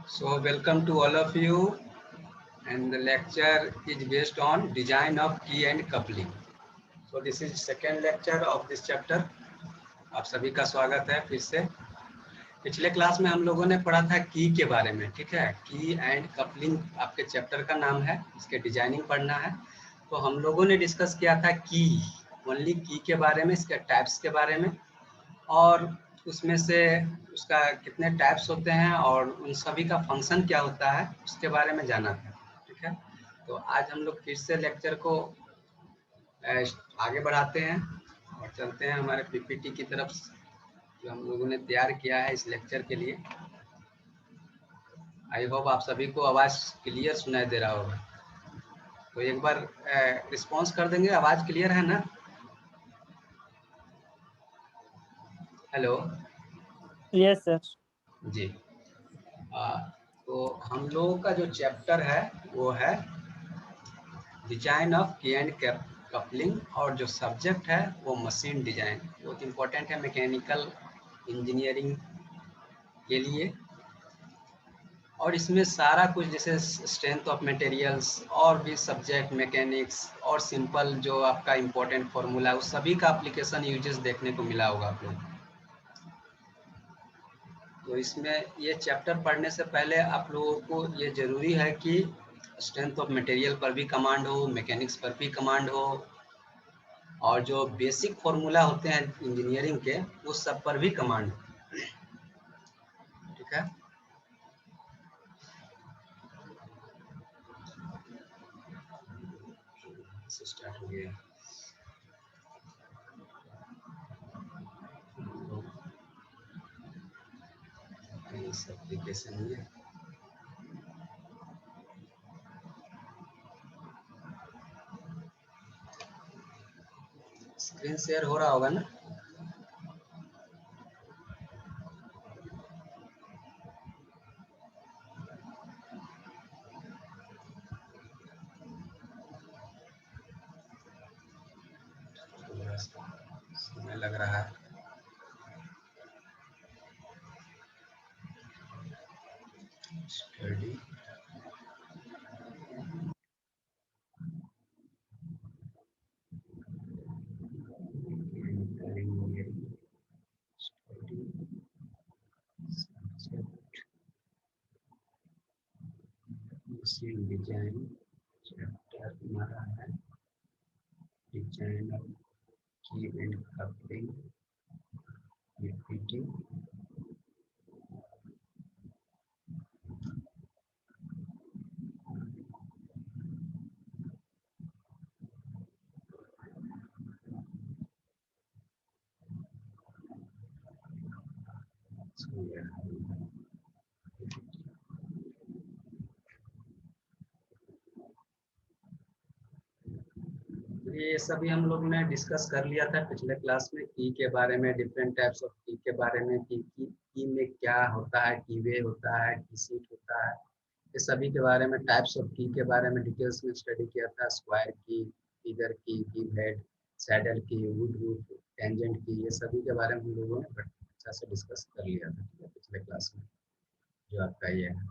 So welcome to all of you, and the lecture is based on design of key and coupling. So this is second lecture of this chapter. आप सभी का स्वागत है फिर से। पिछले class में हम लोगों ने पढ़ा था की के बारे में, ठीक है। की एंड कपलिंग आपके चैप्टर का नाम है, इसके डिजाइनिंग पढ़ना है। तो हम लोगों ने डिस्कस किया था की, ओनली की के बारे में, इसके टाइप्स के बारे में, और उसमें से उसका कितने टाइप्स होते हैं और उन सभी का फंक्शन क्या होता है उसके बारे में जाना था, ठीक है। तो आज हम लोग फिर से लेक्चर को आगे बढ़ाते हैं और चलते हैं हमारे पीपीटी की तरफ जो हम लोगों ने तैयार किया है इस लेक्चर के लिए। आई होप आप सभी को आवाज़ क्लियर सुनाई दे रहा होगा। तो एक बार रिस्पॉन्स कर देंगे, आवाज़ क्लियर है ना? हेलो। यस सर जी। तो हम लोगों का जो चैप्टर है वो है डिजाइन ऑफ की एंड कपलिंग, और जो सब्जेक्ट है वो मशीन डिजाइन। बहुत इम्पोर्टेंट है मैकेनिकल इंजीनियरिंग के लिए। और इसमें सारा कुछ जैसे स्ट्रेंथ ऑफ मटेरियल्स और भी सब्जेक्ट मैकेनिक्स और सिंपल जो आपका इम्पोर्टेंट फार्मूला उस सभी का एप्लीकेशन यूजेस देखने को मिला होगा आप लोग। तो इसमें ये चैप्टर पढ़ने से पहले आप लोगों को ये ज़रूरी है कि स्ट्रेंथ ऑफ मटेरियल पर भी कमांड हो, मैकेनिक्स पर भी कमांड हो, और जो बेसिक फार्मूला होते हैं इंजीनियरिंग के उस सब पर भी कमांड हो, ठीक है। स्टार्ट हो गया। इस एप्लीकेशन में स्क्रीन शेयर हो रहा होगा ना? समय लग रहा है। स्टडी मशीन डिजाइन चैप्टर हमारा है डिजाइन ऑफ की एंड कपलिंग रिपीटिंग। ये सभी हम लोग ने डिस्कस कर लिया था पिछले क्लास में, की के बारे में, डिफरेंट टाइप्स ऑफ की के बारे में, की में क्या होता है, की वे होता है, की सीट होता है, ये सभी के बारे में, टाइप्स ऑफ की के बारे में डिटेल्स में स्टडी किया था। स्क्वायर की, फिगर की हेड, सैडल की, वुड रूफ, टेंजेंट की, ये सभी के बारे में हम लोगों ने अच्छा से डिस्कस कर लिया था पिछले क्लास में। जो आपका ये है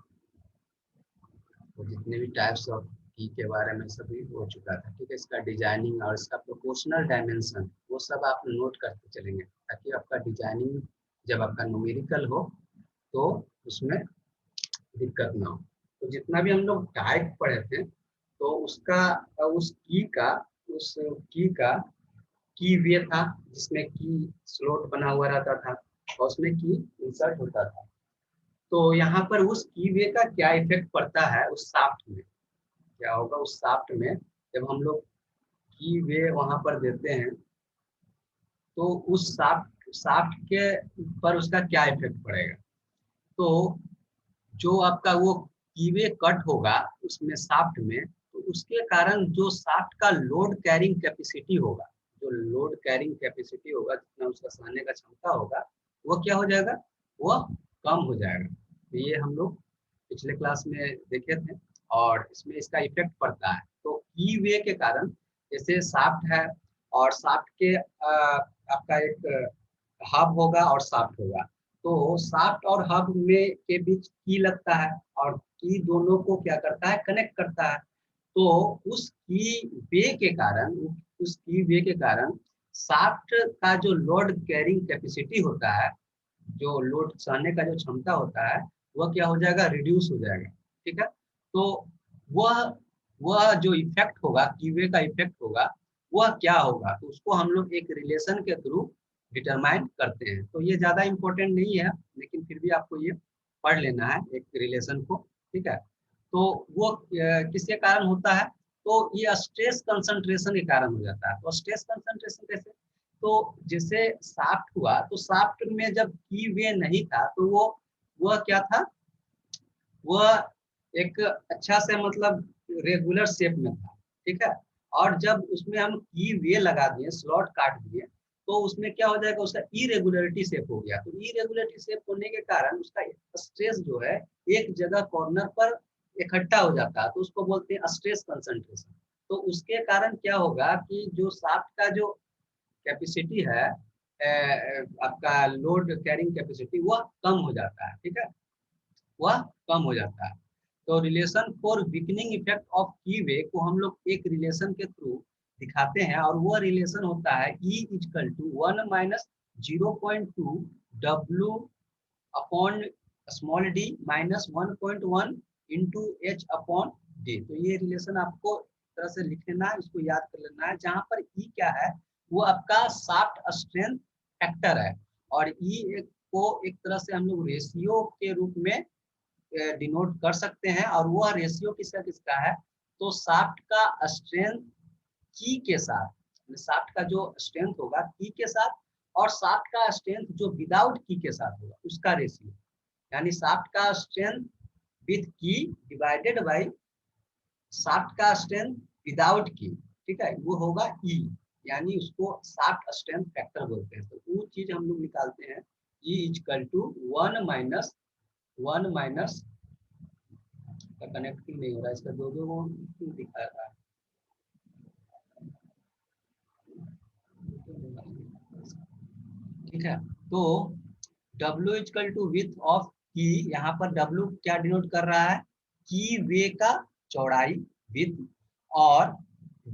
वो जितने भी टाइप्स ऑफ की के बारे में सभी हो चुका था, ठीक है। इसका डिजाइनिंग और इसका प्रोपोर्शनल डायमेंशन वो सब आप नोट करते चलेंगे ताकि आपका डिजाइनिंग जब आपका न्यूमेरिकल हो तो उसमें दिक्कत ना हो। तो जितना भी हम लोग टाइप पढ़े थे तो उसका उस की वे था जिसमें की स्लॉट बना हुआ रहता था और उसमें की इंसर्ट होता था। तो यहाँ पर उस की वे का क्या इफेक्ट पड़ता है उस शाफ्ट में, क्या होगा उस शाफ्ट में जब हम लोग की वे वहां पर देते हैं तो उस शाफ्ट के पर उसका क्या इफेक्ट पड़ेगा। तो जो आपका वो कीवे कट होगा उसमें शाफ्ट में, तो उसके कारण जो शाफ्ट का लोड कैरिंग कैपेसिटी होगा, जो लोड कैरिंग कैपेसिटी होगा, जितना उसका सहने का क्षमता होगा, वो क्या हो जाएगा, वो कम हो जाएगा। तो ये हम लोग पिछले क्लास में देखे थे और इसमें इसका इफेक्ट पड़ता है। तो की वे के कारण जैसे शाफ्ट है और शाफ्ट के आपका एक हब होगा और शाफ्ट होगा, तो शाफ्ट और हब में के बीच की लगता है और की दोनों को क्या करता है, कनेक्ट करता है। तो उस की वे के कारण, उस की वे के कारण शाफ्ट का जो लोड कैरिंग कैपेसिटी होता है, जो लोड सहने का जो क्षमता होता है, वह क्या हो जाएगा, रिड्यूस हो जाएगा। ठीक है, तो वह वह जो इफेक्ट होगा, कीवे का इफेक्ट होगा, वह क्या होगा, तो उसको हम लोग एक रिलेशन के थ्रू डिटरमाइन करते हैं। तो ये ज्यादा इंपॉर्टेंट नहीं है, लेकिन फिर भी आपको ये पढ़ लेना है एक रिलेशन को। ठीक है, तो वो किसके कारण होता है, तो ये स्ट्रेस कंसंट्रेशन के कारण हो जाता है। तो स्ट्रेस कंसंट्रेशन कैसे, तो जैसे शाफ्ट हुआ, तो शाफ्ट में जब की वे नहीं था, तो वह क्या था, वह एक अच्छा से मतलब रेगुलर शेप में था। ठीक है, और जब उसमें हम की वे लगा दिए, स्लॉट काट दिए, तो उसमें क्या हो जाएगा, उसका इरेगुलरिटी शेप हो गया। तो इरेगुलरिटी शेप होने के कारण उसका स्ट्रेस जो है एक जगह कॉर्नर पर इकट्ठा हो जाता है, तो उसको बोलते हैं स्ट्रेस कंसंट्रेशन। तो उसके कारण क्या होगा कि जो शाफ्ट का जो कैपेसिटी है, आपका लोड कैरिंग कैपेसिटी, वह कम हो जाता है। ठीक है, वह कम हो जाता है। तो relation for weakening effect of की वे को हम लोग एक रिलेशन के थ्रू दिखाते हैं, और वह रिलेशन होता है E equal to 1 minus 0.2 W upon small d minus 1.1 into H upon D. तो ये रिलेशन आपको तरह से लिख लेना है, इसको याद कर लेना है। जहाँ पर E क्या है, वो आपका शाफ्ट स्ट्रेंथ फैक्टर है, और E को एक तरह से हम लोग रेशियो के रूप में डिनोट कर सकते हैं। और वह रेशियो किसका किसका है, तो शाफ्ट का स्ट्रेंथ की के साथ, शाफ्ट का जो स्ट्रेंथ होगा की के साथ, और शाफ्ट का स्ट्रेंथ जो विदाउट की के साथ होगा, उसका रेशियो। यानी शाफ्ट का स्ट्रेंथ विथ की डिवाइडेड बाय शाफ्ट का स्ट्रेंथ विदाउट की। ठीक है, वो होगा ई, यानी उसको शाफ्ट स्ट्रेंथ फैक्टर बोलते हैं। तो वो चीज हम लोग निकालते हैं, ई इक्वल टू 1 माइनस का कनेक्टिंग नहीं हो रहा है, इसका दो दो क्यों दिखा रहा है। ठीक है, तो W equal to width of key, यहाँ पर W क्या डिनोट कर रहा है, की वे का चौड़ाई विथ, और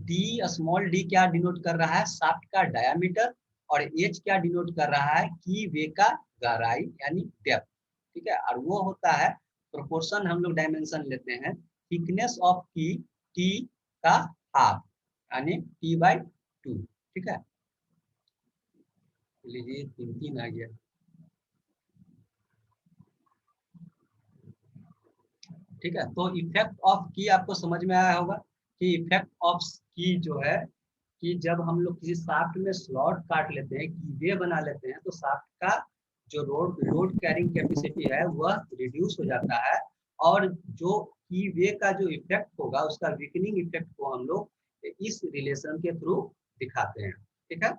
D स्मॉल d क्या डिनोट कर रहा है, शाफ्ट का डायामीटर, और H क्या डिनोट कर रहा है, की वे का गहराई यानी डेप्थ। ठीक है, और वो होता है प्रोपोर्शन, हम लोग डायमेंशन लेते हैं थिकनेस ऑफ की T का हाफ, यानी T/2। ठीक है, लीजिए 3 आ गया। ठीक है, तो इफेक्ट ऑफ की आपको समझ में आया होगा कि इफेक्ट ऑफ की जो है, कि जब हम लोग किसी शाफ्ट में स्लॉट काट लेते हैं, कीवे बना लेते हैं, तो शाफ्ट का जो लोड कैरिंग कैपेसिटी है वह रिड्यूस हो जाता है, और जो कीवे का जो इफेक्ट होगा, उसका वीकनिंग इफेक्ट को हम लोग इस रिलेशन के थ्रू दिखाते हैं। ठीक है,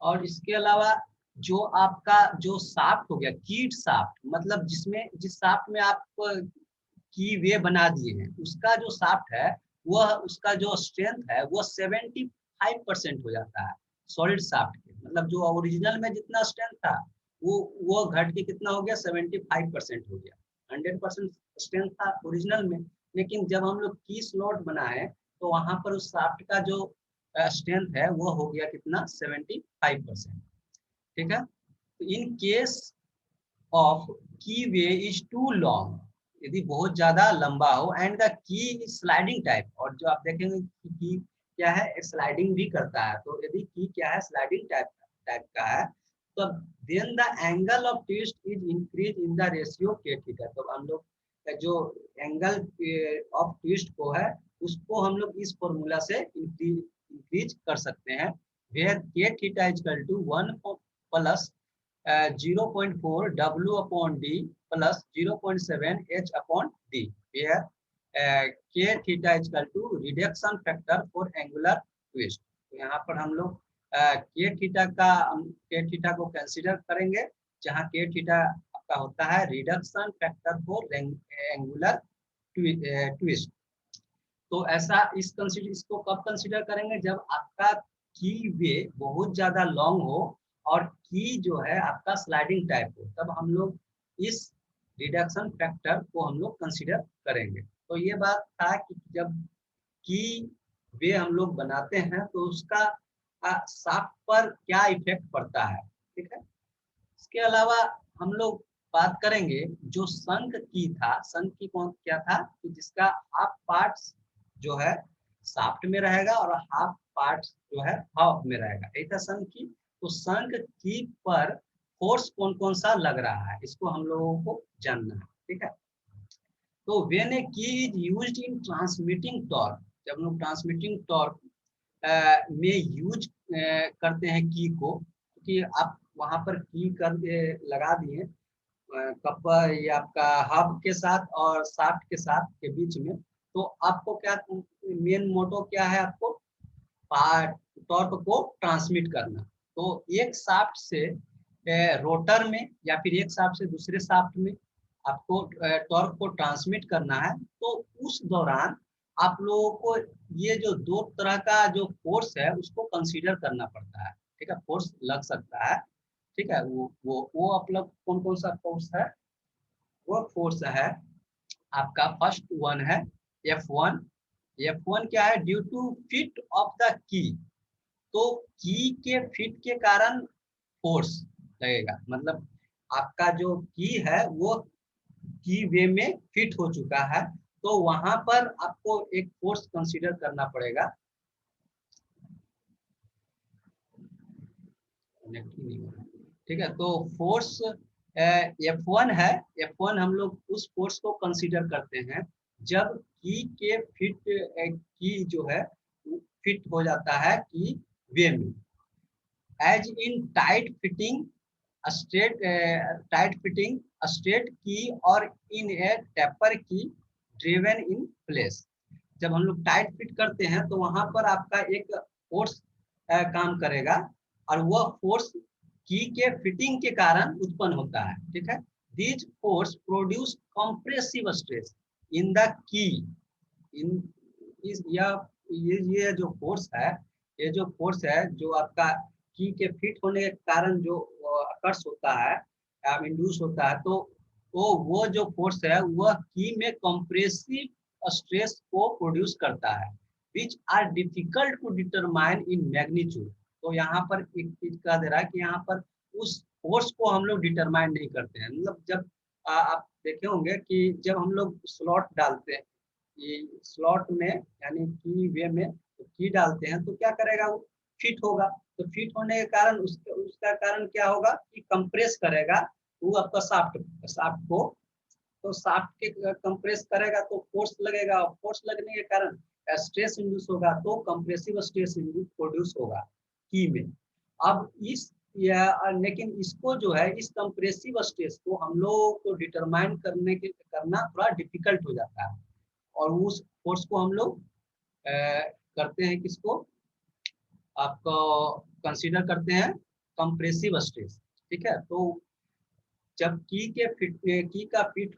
और इसके अलावा जो आपका जो शाफ्ट हो गया, कीट शाफ्ट, मतलब जिसमें जिस शाफ्ट में आप की वे बना दिए हैं, उसका जो शाफ्ट है, वह उसका जो स्ट्रेंथ है वह 75% हो जाता है सॉलिड शाफ्ट के। मतलब जो ओरिजिनल में जितना स्ट्रेंथ था, वो घट के कितना हो गया, 75% हो गया। 100% स्ट्रेंथ था ओरिजिनल में, लेकिन जब हम लोग की स्लॉट बनाए, तो वहां पर उस शाफ्ट का जो स्ट्रेंथ है वो हो गया कितना, 75%। ठीक है, तो इन केस ऑफ की वे इज टू लॉन्ग, यदि बहुत ज्यादा लंबा हो, and the key is sliding type, और जो आप देखेंगे की क्या है, स्लाइडिंग भी करता है, तो यदि की क्या है, स्लाइडिंग टाइप का है, तो then the angle of twist is increase in the ratio K theta. तो हम लोग जो एंगल ऑफ ट्विस्ट को है, उसको हम लोग इस फॉर्मूला से इंक्रीज कर सकते हैं, where K theta is equal to 1 plus 0.4 W upon D plus 0.7 H upon D, where K theta is equal to reduction factor for angular twist। तो यहाँ पर हम लोग K थीटा को कंसीडर करेंगे, जहाँ K थीटा आपका होता है reduction factor for angular twist. तो ऐसा इसको कब कंसीडर करेंगे, जब आपका की वे बहुत ज्यादा लॉन्ग हो, और की जो है आपका स्लाइडिंग टाइप हो, तब हम लोग इस रिडक्शन फैक्टर को हम लोग कंसीडर करेंगे। तो ये बात था कि जब की वे हम लोग बनाते हैं तो उसका शाफ्ट पर क्या इफेक्ट पड़ता है, ठीक है। इसके अलावा हम लोग बात करेंगे जो शंख की था, शंख की कौन क्या था कि जिसका हाफ पार्ट्स जो है शाफ्ट में रहेगा और हाफ पार्ट्स जो है हॉफ में रहेगा, यही था शंख की। तो शंख की पर फोर्स कौन कौन सा लग रहा है, इसको हम लोगों को जानना है, ठीक है। तो व्हेन ए की is used in transmitting torque, जब हम लोग ट्रांसमिटिंग टॉर्क में यूज करते हैं की को, क्योंकि आप वहां पर की कर लगा दिए कपर या आपका हब के साथ और शाफ्ट के साथ के बीच में, तो आपको क्या मेन मोटो क्या है, आपको टॉर्क को ट्रांसमिट करना। तो एक शाफ्ट से रोटर में या फिर एक शाफ्ट से दूसरे शाफ्ट में आपको टॉर्क को ट्रांसमिट करना है। तो उस दौरान आप लोगों को ये जो दो तरह का जो फोर्स है उसको कंसीडर करना पड़ता है, ठीक है। फोर्स लग सकता है, ठीक है। वो मतलब कौन कौन सा फोर्स है, वो फोर्स है आपका फर्स्ट वन है F1। F1 क्या है, due to fit of the key, तो की के फिट के कारण फोर्स लगेगा, मतलब आपका जो की है वो की वे में फिट हो चुका है, तो वहां पर आपको एक फोर्स कंसीडर करना पड़ेगा। ठीक है, तो फोर्स F1 है। F1 हम लोग उस फोर्स को कंसीडर करते हैं जब की के फिट की जो है फिट हो जाता है की वे में, as in tight fitting straight, tight fitting straight key और in a taper key driven in place. जब हम लोग टाइट फिट करते हैं तो वहां पर आपका एक फोर्स काम करेगा और वह फोर्स की के फिटिंग के कारण उत्पन्न होता है, ठीक है। This force produce compressive stress in the की, इन इस या ये जो फोर्स है, ये जो फोर्स है जो आपका की के फिट होने के कारण जो अकर्ष होता है, इंड्यूस होता है, तो वो जो फोर्स है वह की में कंप्रेसिव स्ट्रेस को प्रोड्यूस करता है, which are difficult to determine in magnitude. तो यहाँ पर एक चीज कह दे रहा है कि यहाँ पर उस फोर्स को हम लोग डिटरमाइन नहीं करते हैं। मतलब जब आप देखे होंगे कि जब हम लोग स्लॉट डालते हैं, ये स्लॉट में यानी की वे में तो की डालते हैं तो क्या करेगा, वो फिट होगा। तो फिट होने के कारण उसका कारण क्या होगा कि कंप्रेस करेगा वो आपका शाफ्ट को। तो शाफ्ट के कंप्रेस करेगा तो फोर्स लगेगा, और फोर्स लगने के कारण स्ट्रेस इंड्यूस होगा, तो कंप्रेसिव स्ट्रेस प्रोड्यूस होगा की में। अब इस लेकिन इसको जो है इस कंप्रेसिव स्ट्रेस को हम लोग को डिटरमाइन करना थोड़ा डिफिकल्ट हो जाता है, और उस फोर्स को हम लोग करते हैं किसको, आपको कंसीडर करते हैं कंप्रेसिव स्ट्रेस, ठीक है। तो जब की का फिट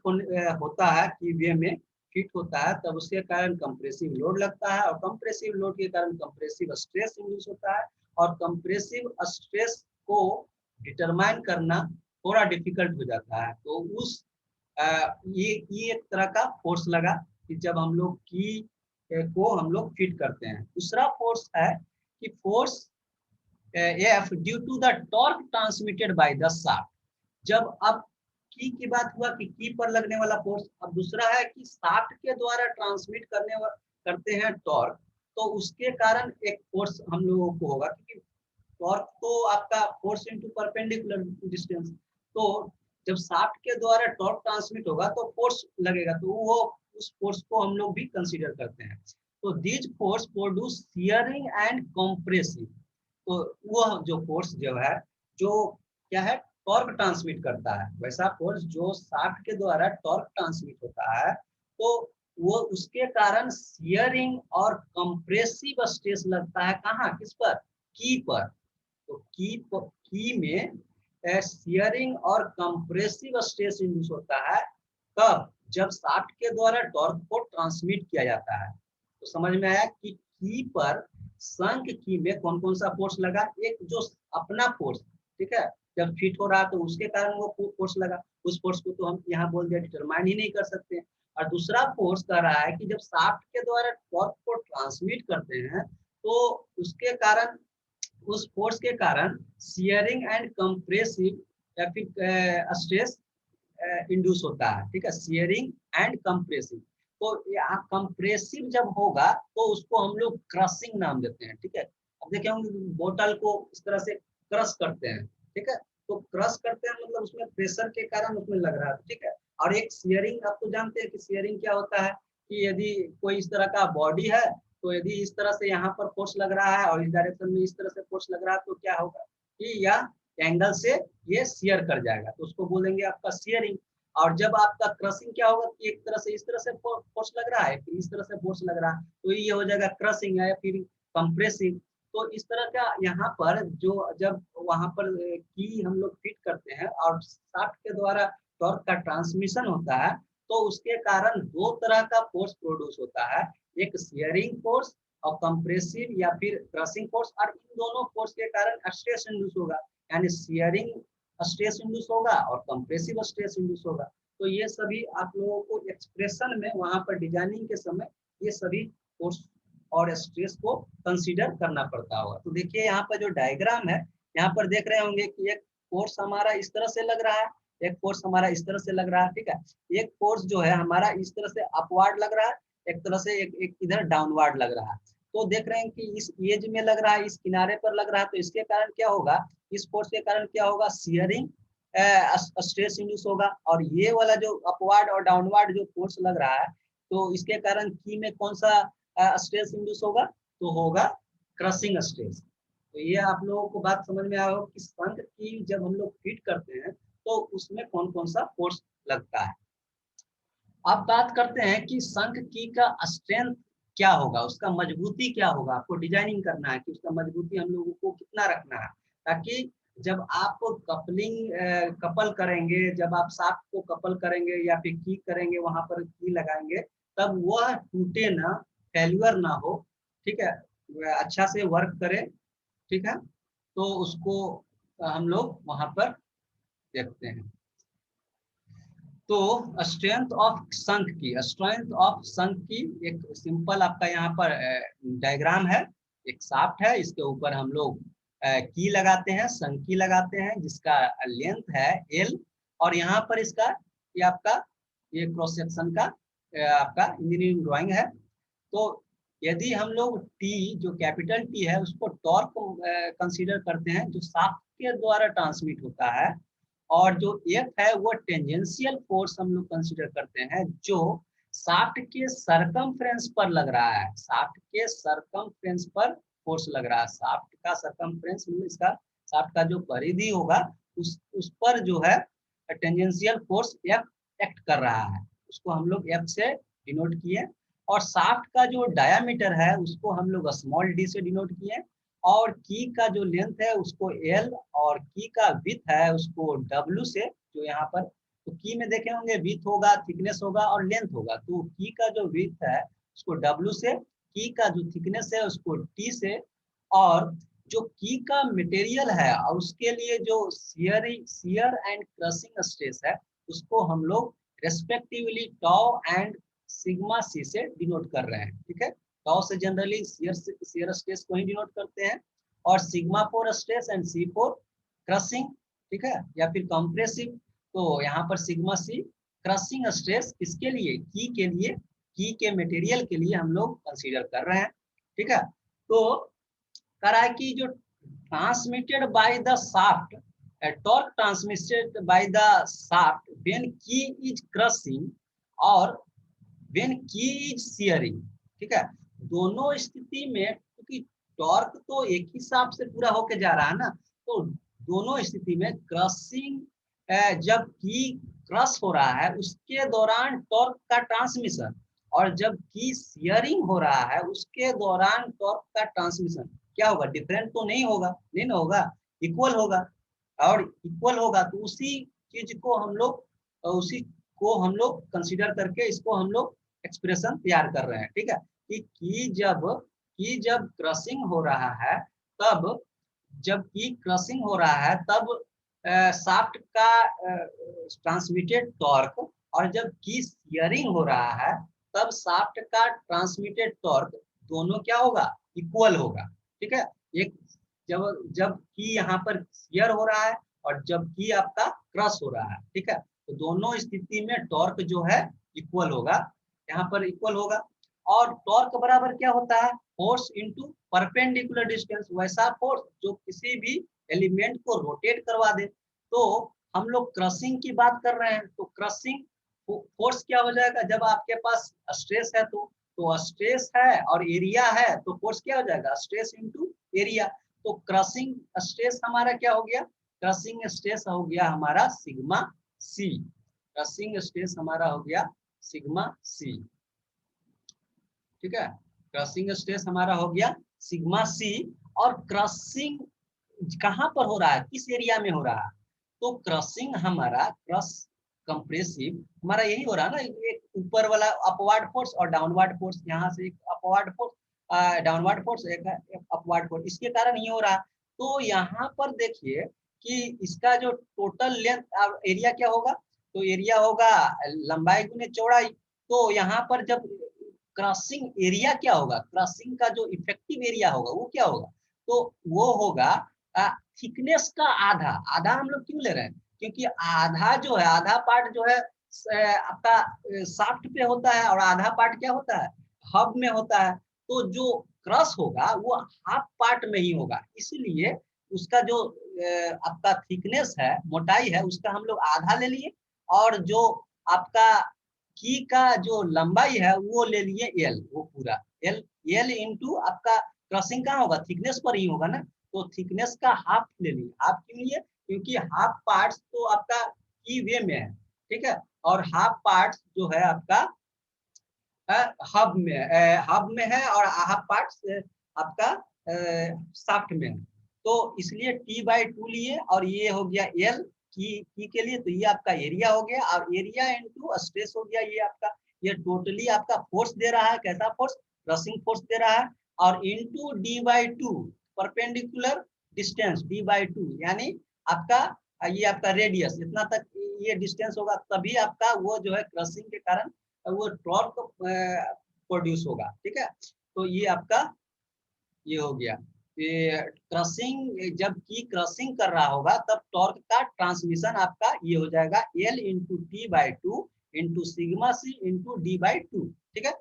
होता है की वे में फिट होता है, तब उसके कारण कंप्रेसिव लोड लगता है, और कंप्रेसिव लोड के कारण कंप्रेसिव स्ट्रेस इंड्यूस होता है, और कंप्रेसिव स्ट्रेस को डिटरमाइन करना थोड़ा डिफिकल्ट हो जाता है। तो उस ये एक तरह का फोर्स लगा कि जब हम लोग की को हम लोग फिट करते हैं। दूसरा फोर्स है कि force F due to the torque transmitted by the shaft. जब अब की बात हुआ कि की पर लगने वाला फोर्स, अब दूसरा है कि शाफ्ट के द्वारा ट्रांसमिट करते हैं टॉर्क, तो उसके कारण एक फोर्स हम लोगों को होगा, क्योंकि टॉर्क तो आपका फोर्स इनटू परपेंडिकुलर डिस्टेंस। तो जब शाफ्ट के द्वारा टॉर्क ट्रांसमिट होगा तो फोर्स लगेगा, तो वो उस फोर्स को हम लोग भी कंसीडर करते हैं। तो this force produce shearing and compressive. तो वह जो फोर्स जो है जो क्या है टॉर्क ट्रांसमिट करता है, वैसा फोर्स जो शाफ्ट के द्वारा टॉर्क ट्रांसमिट होता है, तो वो उसके कारण शियरिंग और कंप्रेसिव स्ट्रेस लगता है, कहाँ किस पर, की पर। तो की में शियरिंग और कंप्रेसिव स्ट्रेस इंड्यूस होता है, कब, जब शाफ्ट के द्वारा टॉर्क को ट्रांसमिट किया जाता है। तो समझ में आया कि की पर शंख की में कौन कौन सा फोर्स लगा, एक जो अपना फोर्स, ठीक है। जब फिट हो रहा तो उसके कारण वो फोर्स लगा, उस फोर्स को तो हम यहाँ बोल दिया डिटरमाइन ही नहीं कर सकते। और दूसरा फोर्स कर रहा है कि जब शाफ्ट के द्वारा टॉर्क को ट्रांसमिट करते हैं तो उसके कारण, उस फोर्स के कारण शियरिंग एंड कंप्रेसिव या फिर स्ट्रेस इंड्यूस होता है, ठीक है, शियरिंग एंड कंप्रेसिव। तो यहाँ कंप्रेसिव जब होगा तो उसको हम लोग क्रशिंग नाम देते हैं, ठीक है। अब देखे होंगे बोतल को इस तरह से क्रश करते हैं, ठीक है, तो क्रश करते हैं मतलब उसमें प्रेशर के कारण उसमें लग रहा है, ठीक है। और एक शियरिंग, आप तो जानते हैं कि शियरिंग क्या होता है, कि यदि कोई इस तरह का बॉडी है तो यदि इस तरह से यहाँ पर फोर्स लग रहा है और इस डायरेक्शन में इस तरह से फोर्स लग रहा है तो क्या होगा कि यह एंगल से ये शियर कर जाएगा, तो उसको बोलेंगे आपका शियरिंग। और जब आपका क्रशिंग क्या होगा कि एक तरह से इस तरह से फोर्स लग रहा है, फिर इस तरह से फोर्स लग रहा है, तो ये हो जाएगा क्रशिंग या फिर कंप्रेसिव। तो इस तरह का यहाँ पर जो जब वहां पर की हम लोग फिट करते हैं और शाफ्ट के द्वारा टॉर्क का ट्रांसमिशन होता है तो उसके कारण दो तरह का फोर्स प्रोड्यूस होता है, एक शियरिंग फोर्स और कंप्रेसिव या फिर क्रशिंग फोर्स। और इन दोनों फोर्स के कारण स्ट्रेस इंड्यूस होगा, यानी शियरिंग स्ट्रेस इंड्यूस होगा और कंप्रेसिव स्ट्रेस इंड्यूस होगा। तो ये सभी आप लोगों को एक्सप्रेशन में वहां पर डिजाइनिंग के समय ये सभी फोर्स और स्ट्रेस को कंसीडर करना पड़ता होगा। तो देखिए यहाँ पर जो डायग्राम है, यहाँ पर देख रहे होंगे कि एक फोर्स हमारा इस तरह से लग रहा है, एक फोर्स हमारा इस तरह से लग रहा है, ठीक है। एक फोर्स जो है हमारा इस तरह से अपवार्ड लग रहा है, एक तरह से एक इधर डाउनवार्ड लग रहा है। तो देख रहे हैं कि इस एज में लग रहा है, इस किनारे पर लग रहा है, तो इसके कारण क्या होगा, इस फोर्स के कारण क्या होगा, शियरिंग स्ट्रेस इंड्यूस होगा। और ये वाला जो अपवार्ड और डाउनवार्ड जो फोर्स लग रहा है तो इसके कारण की में कौन सा स्ट्रेस इंड्यूस होगा, तो होगा क्रशिंग स्ट्रेस। तो ये आप लोगों को बात समझ में आया हो कि शंख की जब हम लोग फिट करते हैं तो उसमें कौन कौन सा फोर्स लगता है। अब बात करते हैं कि शंख की का स्ट्रेंथ क्या होगा, उसका मजबूती क्या होगा। आपको डिजाइनिंग करना है कि उसका मजबूती हम लोगों को कितना रखना है, ताकि जब आप कपल करेंगे, जब आप शाफ्ट को कपल करेंगे या फिर की करेंगे, वहां पर की लगाएंगे, तब वह टूटे ना, फेल्यूर ना हो, ठीक है, वह अच्छा से वर्क करे, ठीक है। तो उसको हम लोग वहां पर देखते हैं। तो स्ट्रेंथ ऑफ शंख की, स्ट्रेंथ ऑफ शंख की एक सिंपल आपका यहाँ पर डायग्राम है। एक शाफ्ट है, इसके ऊपर हम लोग की लगाते हैं, शंख की लगाते हैं जिसका लेंथ है एल। और यहाँ पर इसका ये आपका ये क्रॉस सेक्शन का आपका इंजीनियरिंग ड्राइंग है। तो यदि हम लोग टी जो कैपिटल टी है उसको टॉर्क कंसीडर करते हैं जो शाफ्ट के द्वारा ट्रांसमिट होता है, और जो एफ है वो टेंजेंशियल फोर्स हम लोग कंसीडर करते हैं जो शाफ्ट के सरकमफ्रेंस पर लग रहा है, शाफ्ट के सरकमफ्रेंस पर फोर्स लग रहा है। शाफ्ट का सरकमफ्रेंस इसका शाफ्ट का जो परिधि होगा उस पर जो है टेंजेंशियल फोर्स एफ एक्ट कर रहा है, उसको हम लोग एफ से डिनोट किए। और शाफ्ट का जो डायामीटर है उसको हम लोग स्मॉल डी से डिनोट किए, और की का जो लेंथ है उसको एल, और की का विथ है उसको डब्ल्यू से, जो यहाँ पर तो की में देखे होंगे विथ होगा, थिकनेस होगा और लेंथ होगा, तो की का जो विथ है उसको डब्ल्यू से, की का जो थिकनेस है उसको टी से, और जो की का मटेरियल है और उसके लिए जो शियर एंड क्रशिंग स्ट्रेस है उसको हम लोग respectively tau and sigma C से डिनोट कर रहे हैं, ठीक है। टाउ से जनरली शियर स्ट्रेस को ही डिनोट करते हैं, और sigma for stress and C for crushing, ठीक है, या फिर कंप्रेसिव। तो यहाँ पर सिग्मा सी क्रशिंग स्ट्रेस किसके लिए, की के लिए, की के मटेरियल के लिए हम लोग कंसीडर कर रहे हैं, ठीक है। तो कह रहा है कि जो transmitted by the shaft, torque transmitted by the shaft when की इज क्रशिंग और व्हेन की इज शियरिंग, ठीक है। दोनों स्थिति में क्योंकि टॉर्क तो एक ही शाफ्ट से पूरा होके जा रहा है ना, तो दोनों स्थिति में क्रशिंग, जब की क्रश हो रहा है उसके दौरान टॉर्क का ट्रांसमिशन, और जब की शियरिंग हो रहा है उसके दौरान टॉर्क का ट्रांसमिशन क्या होगा, डिफरेंट तो नहीं होगा, नहीं ना होगा, इक्वल होगा। और इक्वल होगा तो उसी चीज को हम लोग, उसी को हम लोग कंसीडर करके इसको हम लोग एक्सप्रेशन तैयार कर रहे हैं, ठीक है। कि जब क्रशिंग हो रहा है तब जब की क्रशिंग हो रहा है तब शाफ्ट का ट्रांसमिटेड टॉर्क, और जब की शियरिंग हो रहा है तब शाफ्ट का ट्रांसमिटेड टॉर्क दोनों क्या होगा, इक्वल होगा। ठीक है, एक जब जब की यहाँ पर शियर हो रहा है और जब की आपका क्रश हो रहा है, ठीक है, तो दोनों स्थिति में टॉर्क जो है इक्वल होगा, यहाँ पर इक्वल होगा। और टॉर्क बराबर क्या होता है, फोर्स इनटू परपेंडिकुलर डिस्टेंस, वैसा फोर्स जो किसी भी एलिमेंट को रोटेट करवा दे। तो हम लोग क्रशिंग की बात कर रहे हैं, तो क्रशिंग फोर्स क्या हो जाएगा, जब आपके पास स्ट्रेस है तो स्ट्रेस है और एरिया है, तो फोर्स क्या हो जाएगा, स्ट्रेस इनटू एरिया। तो क्रशिंग स्ट्रेस हमारा क्या हो गया, क्रशिंग स्ट्रेस हो गया हमारा सिग्मा सी, क्रशिंग स्ट्रेस हमारा हो गया सिग्मा सी। ठीक है, क्रशिंग स्ट्रेस हमारा हो गया सिग्मा सी। और क्रशिंग कहाँ पर हो रहा है, किस एरिया में हो रहा है, तो क्रशिंग हमारा क्रश कंप्रेसिव हमारा यही हो रहा है ना, एक ऊपर वाला अपवर्ड फोर्स और डाउनवर्ड फोर्स, यहाँ से एक अपवर्ड फोर्स डाउनवर्ड फोर्स, एक अपवर्ड फोर्स, इसके कारण ये हो रहा। तो यहाँ पर देखिए कि इसका जो टोटल लेंथ एरिया क्या होगा, तो एरिया होगा लंबाई गुने चौड़ाई। तो यहाँ पर जब क्रॉसिंग एरिया क्या होगा, क्रॉसिंग का जो इफेक्टिव एरिया होगा वो क्या होगा, तो वो होगा थिकनेस का आधा। आधा हम लोग क्यों ले रहे हैं, क्योंकि आधा जो है, आधा पार्ट जो है आपका शाफ्ट पे होता है और आधा पार्ट क्या होता है, हब में होता है। तो जो क्रश होगा वो हाफ पार्ट में ही होगा, इसलिए उसका जो आपका थिकनेस है, मोटाई है, उसका हम लोग आधा ले लिए, और जो आपका की का जो लंबाई है वो ले लिए एल, वो पूरा एल, एल इंटू आपका क्रॉसिंग कहाँ होगा, थिकनेस पर ही होगा ना, तो थिकनेस का हाफ ले लिए। हाफ क्यों लिए, क्योंकि हाफ पार्ट्स तो आपका की वे में है, ठीक है, और हाफ पार्ट्स जो है आपका हब में है, और हाफ पार्ट्स आपका शाफ्ट में है। तो इसलिए T/2 लिए, और ये हो गया एल की के लिए, तो ये आपका एरिया हो गया, और एरिया इनटू स्ट्रेस हो गया ये आपका। ये टोटली आपका फोर्स दे रहा है, कैसा फोर्स, क्रशिंग फोर्स दे रहा है, और into D/2 perpendicular distance D/2, यानी आपका ये आपका रेडियस इतना तक ये डिस्टेंस होगा, तभी आपका वो जो है क्रशिंग के कारण वो टॉर्क प्रोड्यूस होगा। ठीक है, तो ये आपका ये हो गया, ये क्रशिंग, जब की क्रशिंग कर रहा होगा तब टॉर्क का ट्रांसमिशन आपका ये हो जाएगा L into T/2 into sigma C into D/2। ठीक है,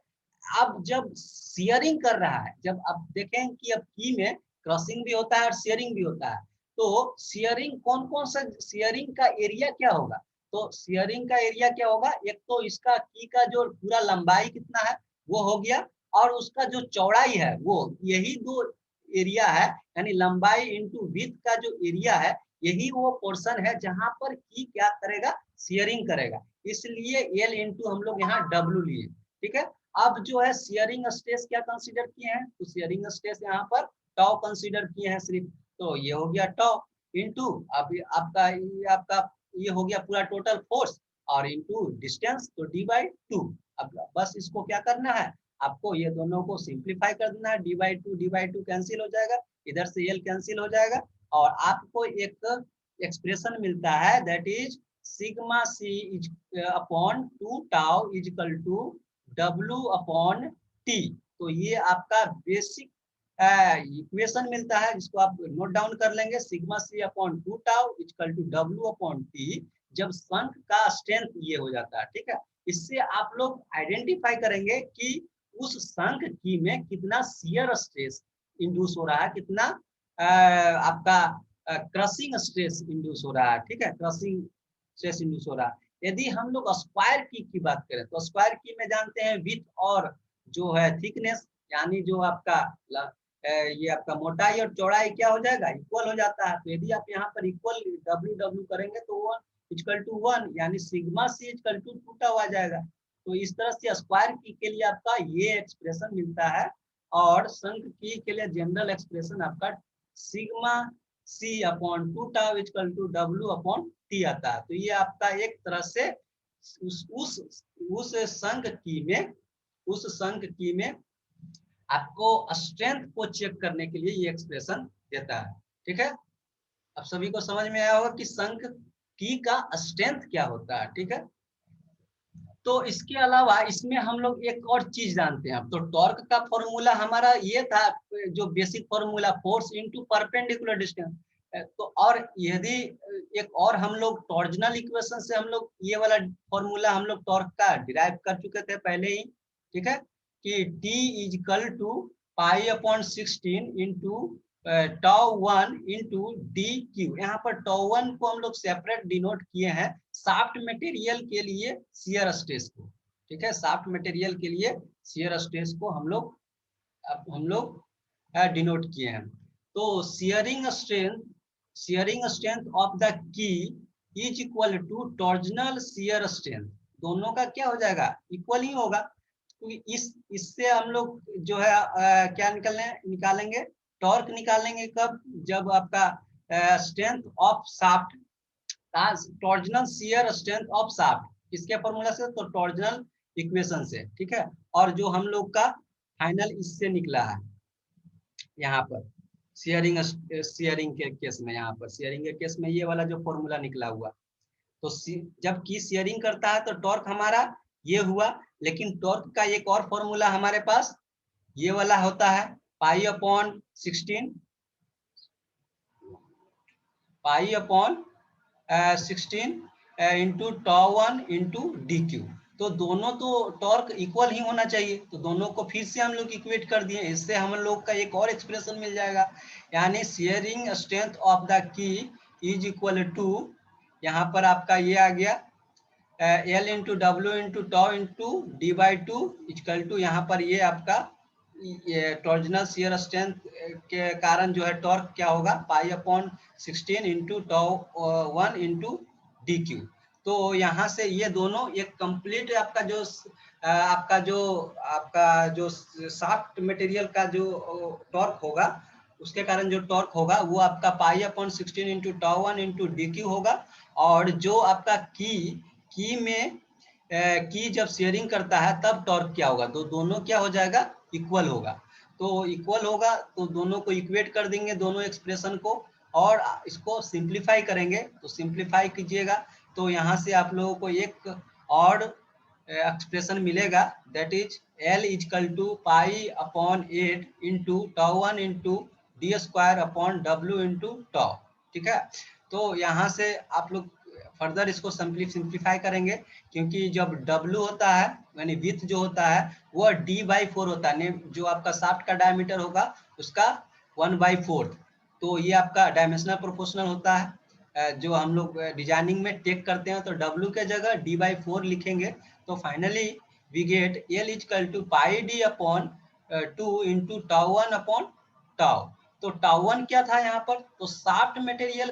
अब जब शेयरिंग कर रहा है, जब आप देखें कि अब की में क्रशिंग भी होता है और शेयरिंग भी होता है, तो शेयरिंग कौन कौन सा, शेयरिंग का एरिया क्या होगा, तो शेयरिंग का एरिया क्या होगा, एक तो इसका की का जो पूरा लंबाई कितना है वो हो गया, और उसका जो चौड़ाई है वो, यही दो एरिया है, यानी लंबाई इंटू विड्थ का जो एरिया है, यही वो पोर्शन है जहां पर की क्या करेगा, शेयरिंग करेगा, इसलिए एल इंटू हम लोग यहाँ डब्ल्यू लिए। ठीक है, अब जो है शेयरिंग स्ट्रेस क्या कंसीडर किए हैं, तो शेयरिंग स्ट्रेस यहाँ पर टॉ कंसीडर किए हैं सिर्फ, तो ये हो गया टॉ इंटू अब आपका ये हो गया पूरा टोटल फोर्स, और इंटू डिस्टेंस तो D/2। अब बस इसको क्या करना है, आपको ये दोनों को सिंप्लीफाई कर देना है, D/2 कैंसिल हो जाएगा, इधर से एल कैंसिल हो जाएगा, और आपको एक एक्सप्रेशन मिलता है, that is sigma C is upon 2 tau is equal to W/T। तो ये आपका बेसिक इक्वेशन मिलता है, जिसको आप नोट डाउन कर लेंगे, sigma C upon 2 tau equal to W/T, जब शंक का स्ट्रेंथ ये हो जाता है। ठीक है, इससे आप लोग आइडेंटिफाई करेंगे कि उस शंक की में कितना शियर स्ट्रेस इंड्यूस हो रहा है, कितना आपका क्रशिंग स्ट्रेस इंड्यूस हो रहा है। ठीक है, क्रशिंग स्ट्रेस इंड्यूस हो रहा है। यदि हम लोग स्क्वायर की बात करें, तो स्क्वायर की में जानते हैं विड्थ और जो है थिकनेस, यानी जो आपका ये आपका मोटाई और चौड़ाई क्या हो जाएगा, इक्वल हो जाता है। तो यदि आप यहाँ पर इक्वल W करेंगे तो 1 इक्वल टू 1, यानी sigma C equal to 2 tau आ जाएगा। तो इस तरह से स्क्वायर की के लिए आपका ये एक्सप्रेशन मिलता है, और शंक की के लिए जनरल एक्सप्रेशन आपका sigma C upon 2 tau equal to W/T आता है। तो ये आपका एक तरह से उस शंक की में, उस शंक की में आपको स्ट्रेंथ को चेक करने के लिए ये एक्सप्रेशन देता है। ठीक है, अब सभी को समझ में आया होगा कि संक की का स्ट्रेंथ क्या होता है। ठीक है, तो इसके अलावा इसमें हम लोग एक और चीज जानते हैं। तो टॉर्क का फॉर्मूला हमारा ये था, जो basic formula, force into perpendicular distance. तो और यदि एक और हम लोग टॉर्जनल इक्वेशन से हम लोग ये वाला फॉर्मूला हम लोग टॉर्क का डिराइव कर चुके थे पहले ही। ठीक है, कि T is equal to pi upon 16 into tau 1 into D cube. यहाँ पर टाउ 1 को हम लोग सेपरेट डिनोट किए हैं सॉफ्ट मटेरियल के लिए शियर स्ट्रेस को। ठीक है, सॉफ्ट मटेरियल के लिए शियर स्ट्रेस को हम लोग डिनोट किए हैं। तो shearing strength of the key is equal to torsional shear strength. दोनों का क्या हो जाएगा, इक्वल ही होगा। तो इससे हम लोग जो है क्या निकालेंगे, टॉर्क निकालेंगे कब, जब आपका strength of shaft, torsional shear strength of shaft, इसके फॉर्मूला से, तो टॉर्जनल इक्वेशन से। ठीक है, और जो हम लोग का फाइनल इससे निकला है यहाँ पर शेयरिंग के केस में, यहाँ पर शेयरिंग के केस में ये वाला जो फॉर्मूला निकला हुआ। तो जब की शेयरिंग करता है तो टॉर्क हमारा ये हुआ, लेकिन टॉर्क का एक और फॉर्मूला हमारे पास ये वाला होता है, पाई upon 16 into tau 1 into D Q. तो दोनों तो टॉर्क इक्वल ही होना चाहिए, तो दोनों को फिर से हम लोग इक्वेट कर दिए। इससे हम लोग का एक और एक्सप्रेशन मिल जाएगा, यानी shearing strength of the key is equal to, यहाँ पर आपका ये आ गया L into W into tau into D by two equal to, यहाँ पर ये आपका ये टॉर्जनल शियर स्ट्रेंथ के कारण जो है टॉर्क क्या होगा, पाई upon 16 into tau 1 into D Q. तो यहाँ से ये दोनों एक कंप्लीट आपका जो सॉफ्ट मटेरियल का जो टॉर्क होगा, उसके कारण जो टॉर्क होगा वो आपका पाई upon 16 into tau 1 into D Q होगा। और जो आपका की में की जब शेयरिंग करता है तब टॉर्क क्या होगा, तो दोनों क्या हो जाएगा, इक्वल होगा। तो इक्वल होगा तो दोनों को इक्वेट कर देंगे, दोनों एक्सप्रेशन को, और इसको सिंप्लीफाई करेंगे। तो सिंप्लीफाई कीजिएगा तो यहाँ से आप लोगों को एक और एक्सप्रेशन मिलेगा, that is L equal to pi upon 8 into tau 1 into D square upon W into tau. ठीक है, तो यहाँ से आप लोग फर्दर इसको सिंप्लीफाई करेंगे, क्योंकि जब W होता है यानी विड्थ जो होता है वो D/4 होता है, जो आपका शाफ्ट का डायमीटर होगा उसका 1/4। तो ये आपका डायमेंशनल प्रोपोर्शनल होता है। जो हम लोग डिजाइनिंग में टेक करते हैं तो W के जगह D/4 लिखेंगे। तो finally we get L equal to pi D upon 2 into tau 1 upon tau. तो टाउ 1 क्या था यहाँ पर, तो शाफ्ट मटेरियल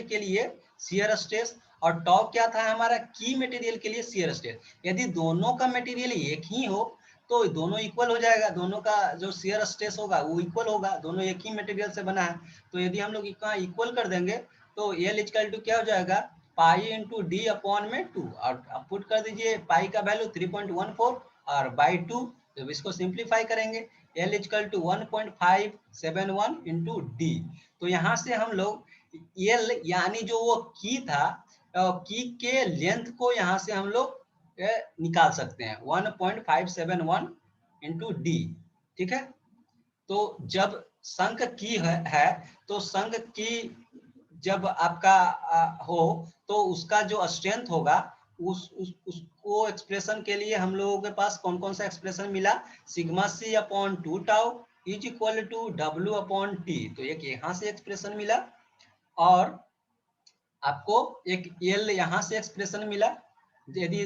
के लिए शियर स्ट्रेस, और टाउ क्या था हमारा, की मटेरियल के लिए शियर स्ट्रेस। यदि दोनों का मटेरियल एक ही हो तो दोनों इक्वल हो जाएगा, दोनों का जो शियर स्ट्रेस होगा वो इक्वल होगा, दोनों एक ही मटेरियल से बना है। तो यदि हम लोग इक्वल कर देंगे तो एल इक्वल टू क्या हो जाएगा, पाई इंटू डी अपॉन में 2, और पुट कर दीजिए पाई का वैल्यू 3.14 और बाई 2। जब इसको सिंप्लीफाई करेंगे L equal to 1.571 into D. तो यहाँ से हम लोग एल यानी जो वो की था, की के लेंथ को यहाँ से हम लोग निकाल सकते हैं 1.571 इंटू डी। ठीक है, तो जब संक की है तो संक की जब आपका हो तो उसका जो स्ट्रेंथ होगा उसको एक्सप्रेशन के लिए हम लोगों के पास कौन कौन सा एक्सप्रेशन मिला, sigma C upon 2 tau is equal to W upon T. तो एक यहाँ से एक्सप्रेशन मिला, और आपको एक एल यहाँ से एक्सप्रेशन मिला। यदि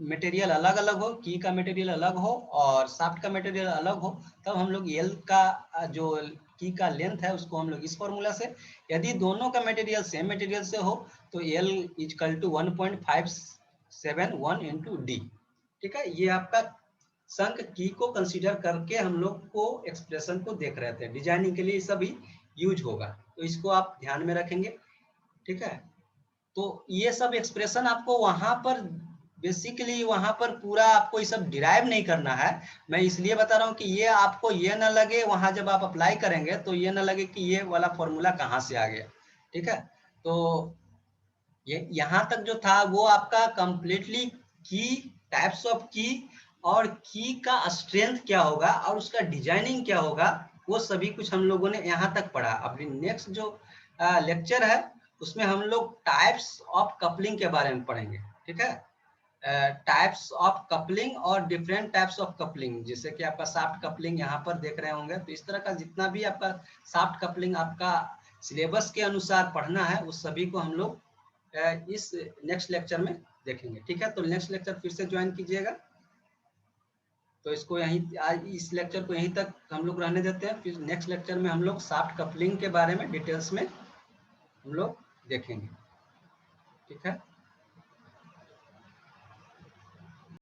मटेरियल अलग अलग हो, की का मटेरियल अलग हो और शाफ्ट का मटेरियल अलग हो, तब हम लोग एल का जो की का लेंथ है उसको हम लोग इस फॉर्मूला से, यदि दोनों का मटेरियल सेम मटेरियल से हो तो L equal to 1.571 into D. ठीक है, ये आपका संक की को कंसीडर करके हम लोग को एक्सप्रेशन को देख रहे थे, डिजाइनिंग के लिए सभी यूज होगा, तो इसको आप ध्यान में रखेंगे। ठीक है, तो ये सब एक्सप्रेशन आपको वहां पर बेसिकली वहां पर पूरा आपको ये सब डिराइव नहीं करना है। मैं इसलिए बता रहा हूँ कि ये आपको ये ना लगे वहां जब आप अप्लाई करेंगे तो ये ना लगे कि ये वाला फॉर्मूला कहाँ से आ गया। ठीक है, तो ये यहाँ तक जो था वो आपका कंप्लीटली की, टाइप्स ऑफ की, और की का स्ट्रेंथ क्या होगा और उसका डिजाइनिंग क्या होगा, वो सभी कुछ हम लोगों ने यहाँ तक पढ़ा। अभी नेक्स्ट जो लेक्चर है उसमें हम लोग टाइप्स ऑफ कपलिंग के बारे में पढ़ेंगे। ठीक है, टाइप्स ऑफ कपलिंग और डिफरेंट टाइप्स ऑफ कपलिंग, जैसे कि आपका सॉफ्ट कपलिंग यहाँ पर देख रहे होंगे। तो इस तरह का जितना भी आपका सॉफ्ट कपलिंग आपका सिलेबस के अनुसार पढ़ना है उस सभी को हम लोग इस नेक्स्ट लेक्चर में देखेंगे। ठीक है, तो नेक्स्ट लेक्चर फिर से ज्वाइन कीजिएगा। तो इसको यहीं आज इस लेक्चर को यहीं तक हम लोग रहने देते हैं, फिर नेक्स्ट लेक्चर में हम लोग सॉफ्ट कपलिंग के बारे में डिटेल्स में हम लोग देखेंगे। ठीक है।